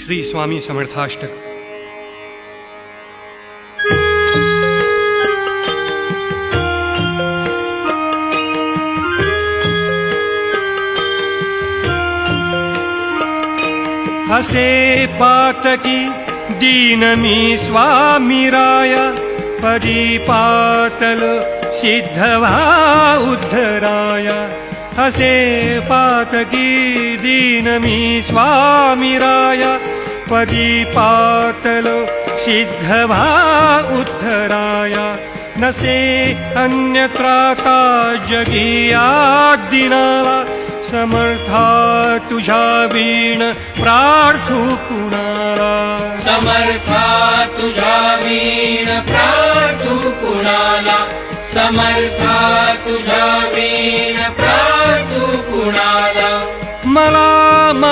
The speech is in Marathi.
श्री स्वामी समर्थाष्टक। हसे पातकी दीन मी स्वामी राया, परिपातल सिद्धवा उद्धराया। हसे पातकी दीन मी स्वामी राया, परिपातल सिद्धवा उद्धराया। नसे अन्यत्राता जगिया दिनाला, समर्था तुझा वीण प्रार्थू कुणाला। समर्था तुझा वीण प्रार्थू कुणाला। समर्था तुझा वीण